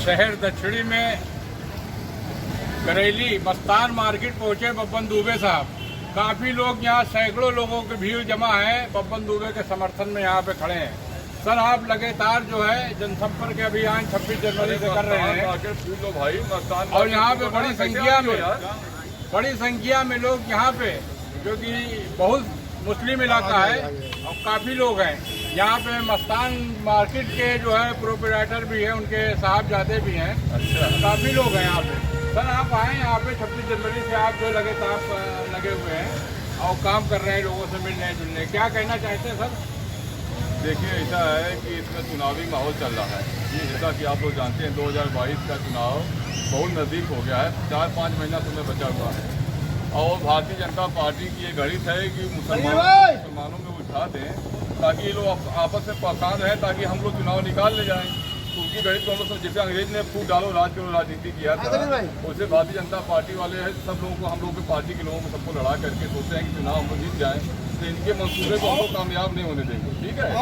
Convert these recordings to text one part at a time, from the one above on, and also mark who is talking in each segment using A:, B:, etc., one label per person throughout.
A: शहर दक्षिणी में करेली मस्तान मार्केट पहुंचे बब्बन दुबे साहब। काफी लोग यहाँ, सैकड़ों लोगों की भीड़ जमा है, बब्बन दुबे के समर्थन में यहाँ पे खड़े हैं। सर, आप लगातार जो है जनसंपर्क अभियान 26 जनवरी से कर रहे हैं और यहाँ पे बड़ी संख्या में लोग यहाँ पे, क्योंकि बहुत मुस्लिम इलाका है और काफी लोग हैं यहाँ पे। मस्तान मार्केट के जो है प्रोपराइटर भी है, उनके साहबजादे भी हैं। अच्छा, काफी लोग हैं यहाँ पे। सर, आप आए यहाँ पे 26 जनवरी से, आप जो लगातार लगे हुए हैं और काम कर रहे हैं, लोगों से मिलने जुलने, क्या कहना चाहते हैं सर?
B: देखिए, ऐसा है कि इसमें चुनावी माहौल चल रहा है। जैसा कि आप लोग जानते हैं 2022 का चुनाव बहुत नज़दीक हो गया है, 4-5 महीना समय बचा हुआ है और भारतीय जनता पार्टी की ये गणित है कि मुसलमानों में उठा दें ताकि ये लोग आपस में परेशान रहें, ताकि हम लोग चुनाव निकाल ले जाएं। तो उनकी गणित को हम लोग, जैसे अंग्रेज ने फूट डालो राज करो राजनीति किया था, वैसे भारतीय जनता पार्टी वाले सब लोगों को, हम लोग की पार्टी के लोगों को सबको लड़ा करके सोचते हैं कि चुनाव हम लोग जीत जाएँ। तो इनके मंसूबे को हम लोग कामयाब नहीं होने देंगे। ठीक है, हम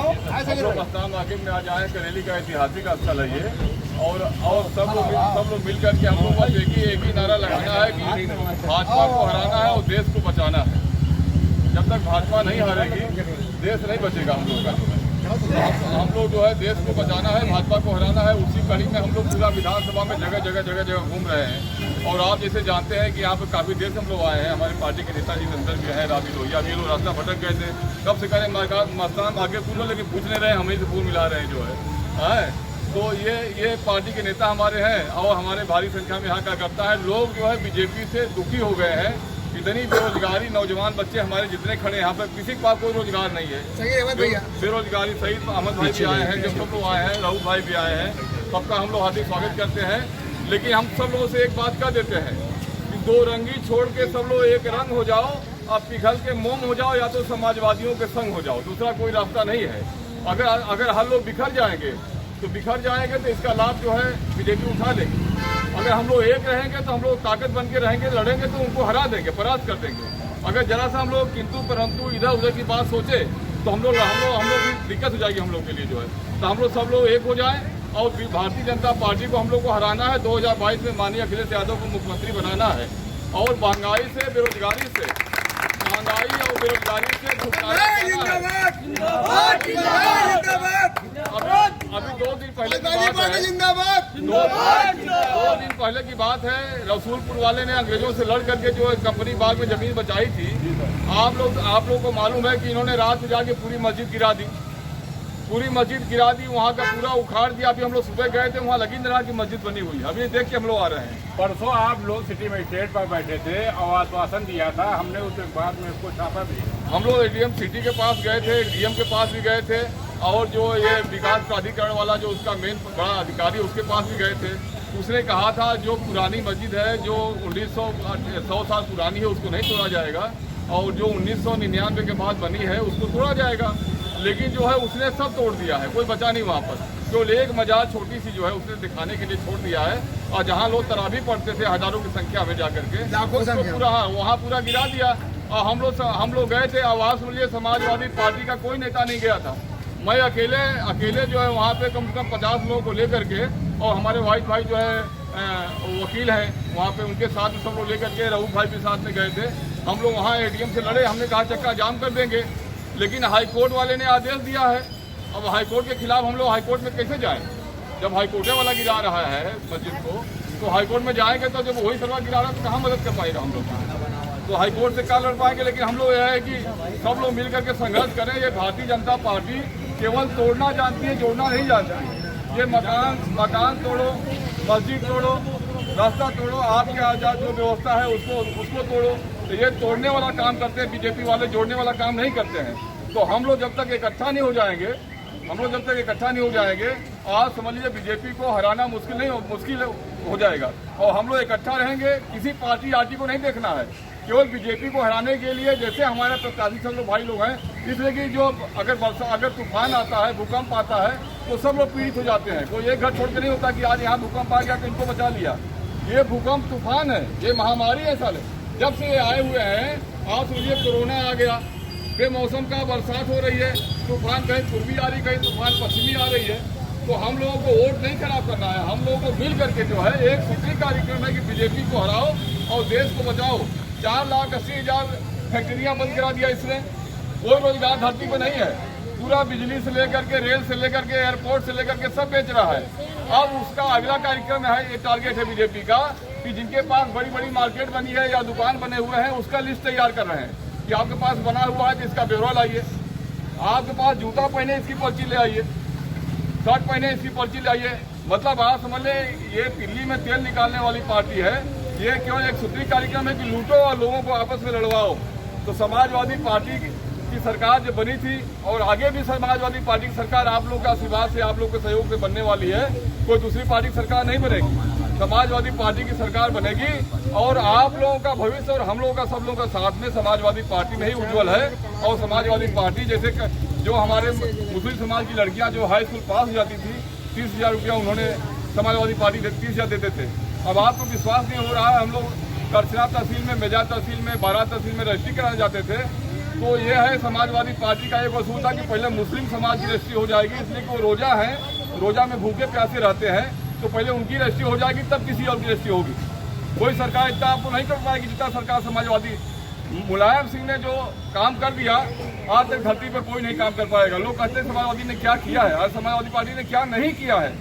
B: लोग मस्तान मार्केट में आज आए। करेली का ऐतिहासिक स्थल है ये और सब लोग मिल करके हम लोग बस एक ही नारा लगाना है कि भाजपा को हराना है और देश को बचाना है। जब तक भाजपा नहीं हारेगी देश नहीं बचेगा हम लोग का। हम लोग जो है देश को बचाना है, भाजपा को हराना है। उसी कड़ी में हम लोग पूरा विधानसभा में जगह जगह घूम रहे हैं। और आप जैसे जानते हैं कि यहाँ पे काफ़ी देर से हम लोग आए हैं। हमारे पार्टी के नेता जी अंदर भी हैं, राबी लोहिया, ये लोग रास्ता भटक गए थे, कब से करें मस्तान आगे पूरा, लेकिन पूछ नहीं रहे, हमें से फूल मिला रहे हैं जो है। तो ये पार्टी के नेता हमारे हैं और हमारे भारी संख्या में यहाँ कार्यकर्ता है। लोग जो है बीजेपी से दुखी हो गए हैं। इतनी बेरोजगारी, नौजवान बच्चे हमारे जितने खड़े यहाँ पर, किसी के पास कोई रोजगार नहीं है। बेरोजगारी सहित अहमद भाई भी आए हैं, जब सब लोग आए हैं, राहुल भाई भी आए हैं, सबका हम लोग हार्दिक स्वागत करते हैं। लेकिन हम सब लोगों से एक बात कह देते हैं कि दो रंगी छोड़ के सब लोग एक रंग हो जाओ, आप पिघल के मोम हो जाओ, या तो समाजवादियों के संग हो जाओ, दूसरा कोई रास्ता नहीं है। अगर हर लोग बिखर जाएंगे तो इसका लाभ जो है बीजेपी उठा लेगी। अगर हम लोग एक रहेंगे तो हम लोग ताकत बन के रहेंगे, लड़ेंगे तो उनको हरा देंगे, परास्त कर देंगे। अगर जरा सा हम लोग किंतु परंतु इधर उधर की बात सोचे तो हम लोग भी दिक्कत हो जाएगी हम लोग के लिए जो है। तो हम लोग सब लोग एक हो जाएं और भारतीय जनता पार्टी को हम लोग को हराना है। 2022 में माननीय अखिलेश यादव को मुख्यमंत्री बनाना है और महंगाई से, बेरोजगारी से, छुटकारा पाना है। अभी 2 दिन पहले की बात है, रसूलपुर वाले ने अंग्रेजों से लड़ करके जो कंपनी बाग में जमीन बचाई थी, आप लोग को मालूम है कि इन्होंने रात में जाके पूरी मस्जिद गिरा दी, वहाँ का पूरा उखाड़ दिया। अभी हम लोग सुबह गए थे, वहाँ लगी नाराज की मस्जिद बनी हुई है। अभी देख के हम लोग आ रहे हैं।
A: परसों आप लोग सिटी मजिस्ट्रेट पर बैठे थे और आश्वासन दिया था, हमने उसके बाद में उसको छापा भी।
B: हम लोग एडीएम सिटी के पास गए थे, डीएम के पास भी गए थे और जो ये विकास प्राधिकरण वाला जो उसका मेन बड़ा अधिकारी उसके पास भी गए थे। उसने कहा था जो पुरानी मस्जिद है, जो 100 साल पुरानी है, उसको नहीं तोड़ा जाएगा और जो 1999 के बाद बनी है उसको तोड़ा जाएगा। लेकिन जो है उसने सब तोड़ दिया है, कोई बचा नहीं वहाँ पर। केवल एक मजार छोटी सी जो है उसने दिखाने के लिए छोड़ दिया है और जहाँ लोग तरावी पढ़ते थे हजारों की संख्या में जाकर के, उसको पूरा वहाँ पूरा गिरा दिया। और हम लोग गए थे, आवास के लिए समाजवादी पार्टी का कोई नेता नहीं गया था। मैं अकेले जो है वहाँ पे कम से कम 50 लोगों को लेकर के, और हमारे वाइट भाई जो है वकील हैं वहाँ पे, उनके साथ सब लोग लेकर के, राहुल भाई भी साथ में गए थे। हम लोग वहाँ एडीएम से लड़े, हमने कहा चक्का जाम कर देंगे, लेकिन हाईकोर्ट वाले ने आदेश दिया है। अब हाईकोर्ट के खिलाफ हम लोग हाईकोर्ट में कैसे जाएं? जब हाईकोर्ट वाला गिरा रहा है मस्जिद को, तो हाईकोर्ट में जाएंगे तो जब वही सरकार गिरा रहा है तो कहाँ मदद कर पाएगा हम लोग? तो हाईकोर्ट से क्या लड़ पाएंगे? लेकिन हम लोग यह है कि सब लोग मिल करके संघर्ष करें। ये भारतीय जनता पार्टी केवल तोड़ना जानती है, जोड़ना नहीं जानती। ये मकान तोड़ो, मस्जिद तोड़ो, रास्ता तोड़ो, आपके आजाद जो व्यवस्था है उसको तोड़ो, तो ये तोड़ने वाला काम करते हैं बीजेपी वाले, जोड़ने वाला काम नहीं करते हैं। तो हम लोग जब तक इकट्ठा नहीं हो जाएंगे, आज समझ लीजिए बीजेपी को हराना मुश्किल हो जाएगा। और हम लोग इकट्ठा रहेंगे, किसी पार्टी को नहीं देखना है, केवल बीजेपी को हराने के लिए। जैसे हमारे प्रत्याशी सब लोग भाई लोग हैं, इसलिए कि जो अगर तूफान आता है, भूकंप आता है, तो सब लोग पीड़ित हो जाते हैं। कोई एक घर छोड़ के नहीं होता कि आज यहाँ भूकंप आ गया तो इनको बचा लिया। ये भूकंप तूफान है, ये महामारी है साले। जब से ये आए हुए हैं, आप समझिए कोरोना आ गया, बेमौसम का बरसात हो रही है, तूफान कहीं पूर्वी आ रही, कहीं तूफान पश्चिमी आ रही है। तो हम लोगों को वोट नहीं खराब करना है, हम लोग को मिल करके जो है एक सूत्री कार्यक्रम है कि बीजेपी को हराओ और देश को बचाओ। 4,80,000 फैक्ट्रियां बंद करा दिया इसने, कोई रोजगार धरती पर नहीं है। पूरा बिजली से लेकर के, रेल से लेकर के, एयरपोर्ट से लेकर के सब बेच रहा है। अब उसका अगला कार्यक्रम है, ये टारगेट है बीजेपी का कि जिनके पास बड़ी बड़ी मार्केट बनी है या दुकान बने हुए हैं उसका लिस्ट तैयार कर रहे हैं कि आपके पास बना हुआ है तो इसका ब्यौरा लाइए, आपके पास जूता पहने इसकी पर्ची ले आइए, शर्ट पहने इसकी पर्ची ले आइए। मतलब आप समझ लें ये दिल्ली में तेल निकालने वाली पार्टी है। ये केवल एक सूत्री कार्यक्रम है कि लूटो और लोगों को आपस में लड़वाओ। तो समाजवादी पार्टी की सरकार जो बनी थी और आगे भी समाजवादी पार्टी की सरकार आप लोग के आशीर्वाद से, आप लोग के सहयोग से बनने वाली है। कोई दूसरी पार्टी की सरकार नहीं बनेगी, समाजवादी पार्टी की सरकार बनेगी और आप लोगों का भविष्य और हम लोगों का, सब लोगों का साथ में समाजवादी पार्टी में ही उज्जवल है। और समाजवादी पार्टी जैसे जो हमारे मुस्लिम समाज की लड़कियां जो हाई स्कूल पास हो जाती थी, 30,000 रुपया उन्होंने समाजवादी पार्टी 30,000 देते थे। अब आपको विश्वास नहीं हो रहा है, हम लोग करछना तहसील में, मेजा तहसील में, 12 तहसील में रजिस्ट्री कराने जाते थे। तो ये है समाजवादी पार्टी का एक असूल था कि पहले मुस्लिम समाज की रजिस्ट्री हो जाएगी, इसलिए कि वो रोजा है, रोजा में भूखे प्यासे रहते हैं, तो पहले उनकी रजिस्ट्री हो जाएगी तब किसी और की रजिस्ट्री होगी। कोई सरकार इतना आपको नहीं कर पाएगी जितना सरकार समाजवादी। मुलायम सिंह ने जो काम कर दिया आज तक धरती पर कोई नहीं काम कर पाएगा। लोग कहते हैं समाजवादी ने क्या किया है, आज समाजवादी पार्टी ने क्या नहीं किया है।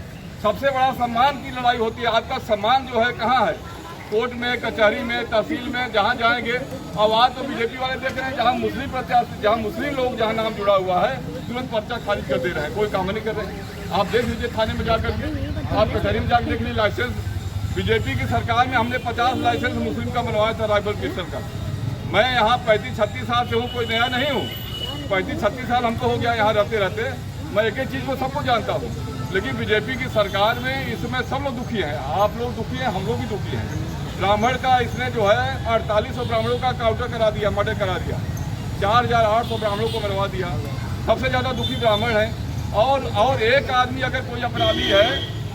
B: सबसे बड़ा सम्मान की लड़ाई होती है। आपका सम्मान जो है कहाँ है, कोर्ट में, कचहरी में, तहसील में, जहाँ जाएंगे। अब आज तो बीजेपी वाले देख रहे हैं जहाँ मुस्लिम प्रत्याशी, जहाँ मुस्लिम लोग जहाँ नाम जुड़ा हुआ है तुरंत पर्चा खारिज कर दे रहे हैं, कोई काम नहीं कर रहे हैं। आप देख लीजिए थाने में जाकर के, आप कचहरी में जाकर देख लीजिए लाइसेंस। बीजेपी की सरकार में हमने 50 लाइसेंस मुस्लिम का बनवाया था, राइफल पिस्टल का। मैं यहाँ 35-36 साल से हूँ, कोई नया नहीं हूँ। 35-36 साल हमको हो गया यहाँ रहते रहते। मैं एक एक चीज़ को सबको जानता हूँ। लेकिन बीजेपी की सरकार में इसमें सब लोग दुखी हैं, आप लोग दुखी हैं, हम लोग भी दुखी हैं। ब्राह्मण का इसने जो है 4800 ब्राह्मणों का काउंटर करा दिया, मर्डर करा दिया, 4,800 ब्राह्मणों को मरवा दिया। सबसे ज़्यादा दुखी ब्राह्मण है। और एक आदमी अगर कोई अपराधी है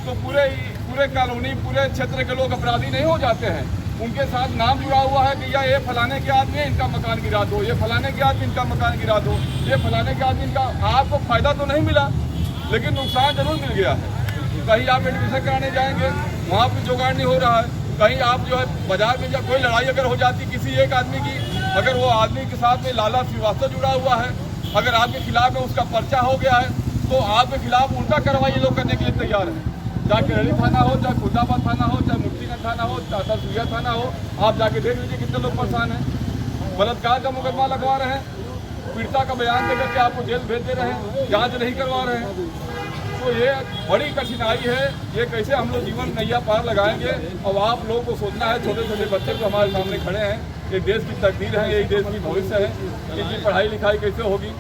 B: तो पूरे कॉलोनी, पूरे क्षेत्र के लोग अपराधी नहीं हो जाते हैं। उनके साथ नाम जुड़ा हुआ है कि ये फलाने के आदमी इनका मकान गिरा दो, ये फलाने के आदमी इनका मकान गिरा दो, ये फलाने के आदमी इनका। आपको फायदा तो नहीं मिला लेकिन नुकसान जरूर मिल गया है। कहीं आप एडमिशन कराने जाएंगे वहाँ भी जुगाड़ नहीं हो रहा है। कहीं आप जो है बाजार में कोई लड़ाई अगर हो जाती किसी एक आदमी की, अगर वो आदमी के साथ में लाला श्रीवास्तव जुड़ा हुआ है, अगर आपके खिलाफ में उसका पर्चा हो गया है तो आपके खिलाफ उल्टा कार्रवाई लोग करने के लिए तैयार है। चाहे केरली थाना हो, चाहे खुदाबाद थाना हो, चाहे मुफ्तीगंज थाना हो, चाहे सुइया थाना हो, आप जाके देख लीजिए कितने लोग परेशान हैं। बलात्कार का मुकदमा लगवा रहे हैं, पीड़िता का बयान देकर के आपको जेल भेज दे रहे हैं, जांच नहीं करवा रहे हैं। तो ये बड़ी कठिनाई है। ये कैसे हम लोग जीवन नैया पार लगाएंगे। और आप लोगों को सोचना है, छोटे छोटे बच्चे जो हमारे सामने खड़े हैं, ये देश की तकदीर है, ये देश की भविष्य है। इनकी पढ़ाई लिखाई कैसे होगी।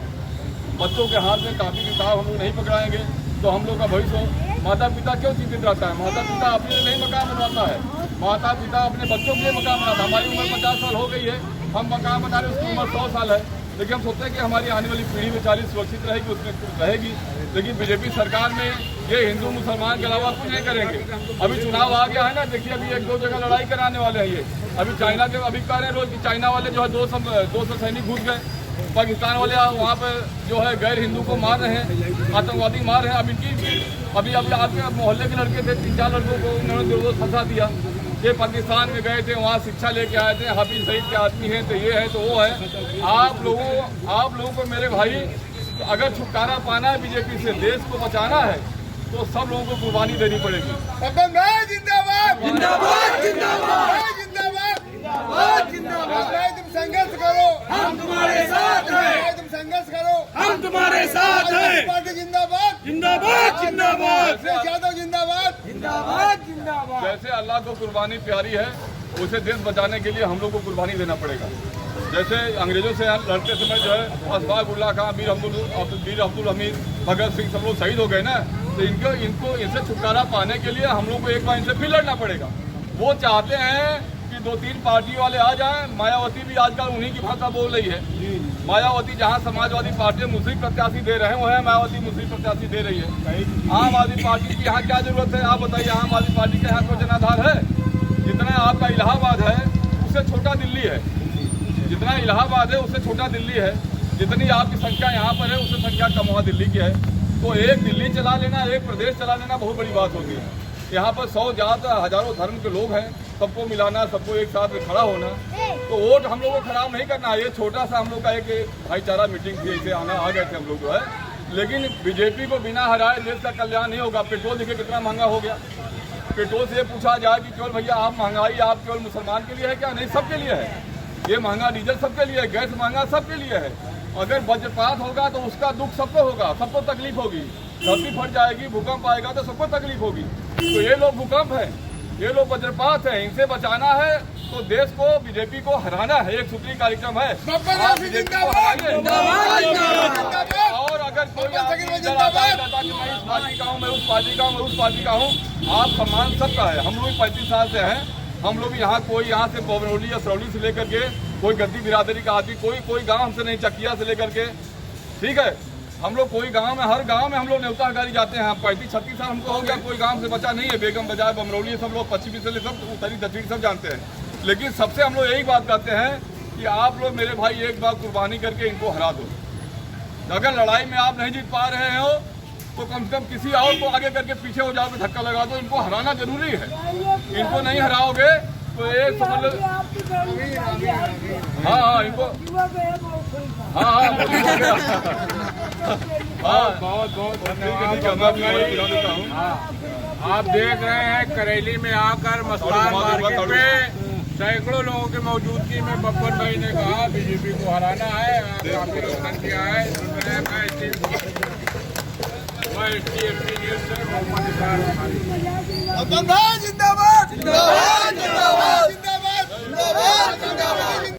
B: बच्चों के हाथ में कापी किताब हम लोग नहीं पकड़ाएंगे तो हम लोग का भविष्य हो। माता पिता क्यों चिंतित रहता है? माता पिता अपने लिए नहीं मकान बनवाता है, माता पिता अपने बच्चों के लिए मकान बनाता है। हमारी उम्र 50 साल हो गई है, हम मकान बना रहे, उसकी उम्र 100 साल है, लेकिन हम सोचते हैं कि हमारी आने वाली पीढ़ी बेचारी सुरक्षित रहेगी, उसमें रहेगी। लेकिन बीजेपी सरकार में ये हिंदू मुसलमान के अलावा कुछ नहीं करेंगे। अभी चुनाव आ गया है ना, देखिए अभी 1-2 जगह लड़ाई कराने वाले हैं। ये अभी चाइना के अभी कह रहे हैं रोज कि चाइना वाले जो है 200 सैनिक घुस गए, पाकिस्तान वाले वहाँ पे जो है गैर हिंदू को मार रहे हैं, आतंकवादी मार रहे हैं। अब इनकी अभी आपके मोहल्ले के लड़के थे, 3-4 लड़कों को उन्होंने फंसा दिया। ये पाकिस्तान में गए थे, वहाँ शिक्षा लेके आए थे, हाफिज सईद के आदमी हैं, तो ये है तो वो है। आप लोगों को मेरे भाई अगर छुटकारा पाना है बीजेपी से, देश को बचाना है, तो सब लोगों को कुर्बानी देनी पड़ेगी।
C: जिंदाबाद जिंदाबाद जिंदाबाद जिंदाबाद जिंदाबाद। तुम संघर्ष करो, हम तुम्हारे साथ हैं। तुम संघर्ष करो, हम तुम्हारे साथ हैं। पार्टी जिंदाबाद जिंदाबाद जिंदाबाद। यादव जिंदाबाद जिंदाबाद जिंदाबाद।
B: जैसे अल्लाह को कुर्बानी प्यारी है, उसे देश बचाने के लिए हम लोग को कुर्बानी देना पड़ेगा। जैसे अंग्रेजों से लड़ते समय जो है अशफाक उल्लाह खां, मीर अब्दुल हमीद, भगत सिंह सब लोग शहीद हो गए ना, तो इनसे छुटकारा पाने के लिए हम लोग को एक बार इनसे फिर लड़ना पड़ेगा। वो चाहते हैं कि 2-3 पार्टी वाले आ जाएं। मायावती भी आजकल उन्हीं की भाषा बोल रही है। मायावती जहां समाजवादी पार्टी मुस्लिम प्रत्याशी दे रहे हैं, वह मायावती मुस्लिम प्रत्याशी दे रही है। आम आदमी पार्टी की यहाँ क्या जरूरत है आप बताइए? आम आदमी पार्टी का यहाँ कोई जनाधार है? जितना आपका इलाहाबाद है उससे छोटा दिल्ली है, जितना इलाहाबाद है उससे छोटा दिल्ली है, जितनी आपकी संख्या यहाँ पर है उससे संख्या कम वहाँ दिल्ली की है। तो एक दिल्ली चला लेना, एक प्रदेश चला लेना बहुत बड़ी बात होती है। यहाँ पर 100 ज़्यादा हजारों धर्म के लोग हैं, सबको मिलाना, सबको एक साथ में खड़ा होना। तो वोट हम लोग को खराब नहीं करना है। ये छोटा सा हम लोग का एक भाईचारा मीटिंग थी, इसे आ गए थे हम लोग जो है। लेकिन बीजेपी को बिना हराए देश का कल्याण नहीं होगा। पेट्रोल देखिए कितना महंगा हो गया। पेट्रोल से पूछा जाए कि केवल भैया आप महंगाई आप केवल मुसलमान के लिए है क्या? नहीं, सबके लिए है। ये महंगा डीजल सबके लिए है, गैस महंगा सबके लिए है। अगर वज्रपात होगा तो उसका दुख सबको होगा, सबको तकलीफ होगी। धरती फट जाएगी, भूकंप आएगा तो सबको तकलीफ होगी। तो ये लोग भूकंप है, ये लोग वज्रपात है, इनसे बचाना है तो देश को, बीजेपी को हराना है। एक सूत्री कार्यक्रम है। आप बीजेपी को हराइए। और अगर कोई इधर आता है कहता कि मैं इस पार्टी का हूँ, मैं उस पार्टी का हूँ, मैं उस पार्टी का हूँ, आप सम्मान सबका है। हम लोग 35 साल से हैं। हम लोग यहाँ कोई यहाँ से बमरौली या सरौली से लेकर के कोई गद्दी बिरादरी का आदमी कोई गांव हमसे नहीं, चकिया से लेकर के, ठीक है। हम लोग कोई गांव में, हर गांव में हम लोग न्योता हकारी जाते हैं। 35-36 साल हमको हो गया, कोई गांव से बचा नहीं है। बेगम बाजार, बमरौली सब लोग, पश्चिमी से सब उत्तरी दक्षिणी सब जानते हैं। लेकिन सबसे हम लोग यही बात कहते हैं कि आप लोग मेरे भाई एक बार कुर्बानी करके इनको हरा दो। अगर लड़ाई में आप नहीं जीत पा रहे हो तो कम से कम किसी और को आगे करके पीछे हो जाओ, धक्का लगा दो। इनको हराना जरूरी है। इनको नहीं हराओगे तो ये समझ लो। हाँ, इनको
A: बहुत बहुत धन्यवाद। आप देख रहे हैं करेली में आकर मस्तान मार्केट में सैकड़ों लोगों की मौजूदगी में बब्बर भाई ने कहा बीजेपी को हराना है। काफी रोशन किया है। मैं STFC न्यूज़ से मोहम्मद इकरार।
C: जिंदाबाद जिंदाबाद जिंदाबाद जिंदाबाद।